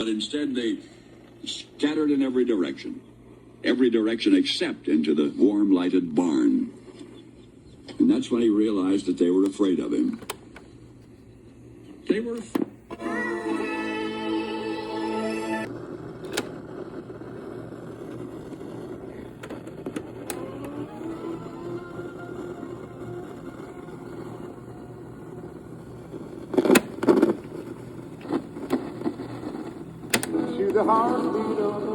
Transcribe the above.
But instead they scattered in every direction except into the warm, lighted barn. And that's when he realized that they were afraid of him. They were to the heartbeat of